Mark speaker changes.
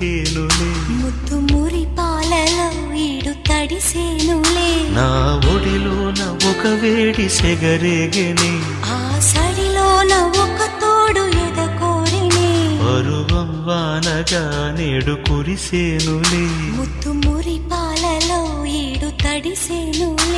Speaker 1: కురిసేనులే.
Speaker 2: ముద్దు మురి పాలలో ఈడు తడిసేనులే.
Speaker 1: నా ఒడిలోన ఒక వేడి సెగరేగెనే,
Speaker 2: ఆ సడిలోన ఒక తోడు ఎదకోరినే.
Speaker 1: పరువం వానగా నేడు కురిసేనులే.
Speaker 2: ముద్దు మురి పాలలో ఈడు తడిసేనులే.